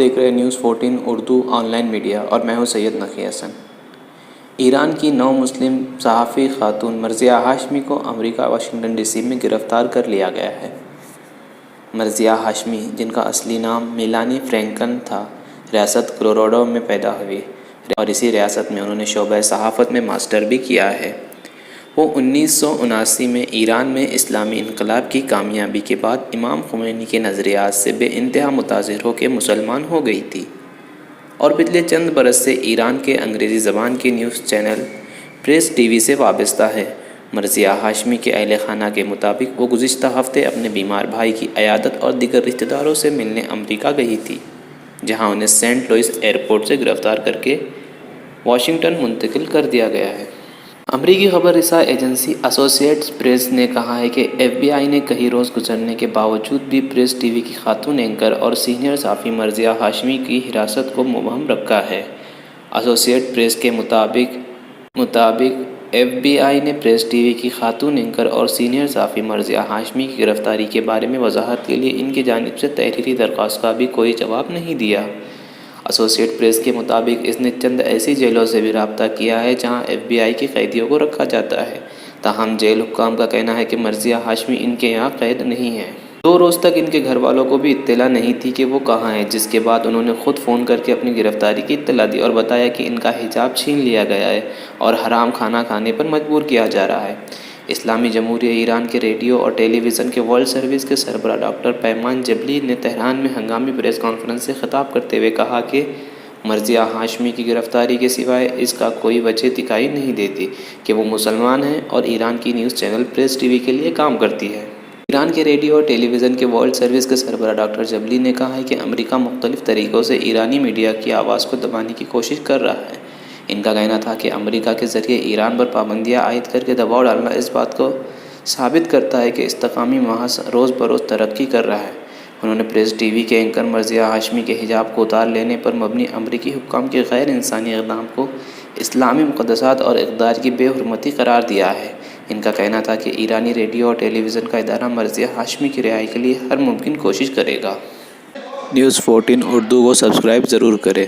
دیکھ رہے ہیں news 14 Urdu on line media اور میں ہوں سید نقی حسن۔ ایران کی نو مسلم صحافی خاتون مرضیہ ہاشمی کو امریکہ واشنگٹن ڈی سی میں گرفتار کر لیا گیا ہے۔ مرضیہ ہاشمی، جن کا اصلی نام میلانی فرینکن تھا، ریاست کولوراڈو میں پیدا ہوئی اور اسی ریاست میں انہوں نے شعبۂ صحافت میں ماسٹر بھی کیا ہے۔ وہ 1979 میں ایران میں اسلامی انقلاب کی کامیابی کے بعد امام خمینی کے نظریات سے بے انتہا متاثر ہو کے مسلمان ہو گئی تھی اور پچھلے چند برس سے ایران کے انگریزی زبان کے news channel press T V سے وابستہ ہے۔ مرضیہ ہاشمی کے اہل خانہ کے مطابق وہ گزشتہ ہفتے اپنے بیمار بھائی کی عیادت اور دیگر رشتہ داروں سے ملنے امریکہ گئی تھی، جہاں انہیں سینٹ لوئس ایئرپورٹ سے گرفتار کر کے واشنگٹن منتقل کر دیا گیا ہے۔ امریکی خبر رساں ایجنسی ایسوسیٹڈ پریس نے کہا ہے کہ ایف بی آئی نے کئی روز گزرنے کے باوجود بھی پریس ٹی وی کی خاتون اینکر اور سینئر صحافی مرضیہ ہاشمی کی حراست کو مبہم رکھا ہے۔ ایسوسیٹڈ پریس کے مطابق ایف بی آئی نے پریس ٹی وی کی خاتون اینکر اور سینئر صحافی مرضیہ ہاشمی کی گرفتاری کے بارے میں وضاحت کے لیے ان کی جانب سے تحریری درخواست کا بھی کوئی جواب نہیں دیا۔ ایسوسیٹڈ پریس کے مطابق اس نے چند ایسی جیلوں سے بھی رابطہ کیا ہے جہاں ایف بی آئی کے قیدیوں کو رکھا جاتا ہے، تاہم جیل حکام کا کہنا ہے کہ مرضیہ ہاشمی ان کے یہاں قید نہیں ہے۔ 2 روز تک ان کے گھر والوں کو بھی اطلاع نہیں تھی کہ وہ کہاں ہیں، جس کے بعد انہوں نے خود فون کر کے اپنی گرفتاری کی اطلاع دی اور بتایا کہ ان کا حجاب چھین لیا گیا ہے اور حرام کھانا کھانے پر مجبور کیا جا رہا ہے۔ اسلامی جمہوریہ ایران کے ریڈیو اور ٹیلی ویژن کے ورلڈ سروس کے سربراہ ڈاکٹر پیمان جبلی نے تہران میں ہنگامی پریس کانفرنس سے خطاب کرتے ہوئے کہا کہ مرضیہ ہاشمی کی گرفتاری کے سوائے اس کا کوئی وجہ دکھائی نہیں دیتی کہ وہ مسلمان ہیں اور ایران کی news channel press T V کے لیے کام کرتی ہے۔ ایران کے ریڈیو اور ٹیلی ویژن کے ورلڈ سروس کے سربراہ ڈاکٹر جبلی نے کہا ہے کہ امریکہ مختلف طریقوں سے ایرانی میڈیا کی آواز کو دبانے کی کوشش کر رہا ہے۔ ان کا کہنا تھا کہ امریکہ کے ذریعے ایران پر پابندیاں عائد کر کے دباؤ ڈالنا اس بات کو ثابت کرتا ہے کہ استحکامی محاذ روز بروز ترقی کر رہا ہے۔ انہوں نے پریس ٹی وی کے اینکر مرضیہ ہاشمی کے حجاب کو اتار لینے پر مبنی امریکی حکام کے غیر انسانی اقدام کو اسلامی مقدسات اور اقدار کی بے حرمتی قرار دیا ہے۔ ان کا کہنا تھا کہ ایرانی ریڈیو اور ٹیلی ویژن کا ادارہ مرضیہ ہاشمی کی رہائی کے لیے ہر ممکن کوشش کرے گا۔ نیوز 14 اردو کو سبسکرائب ضرور کریں۔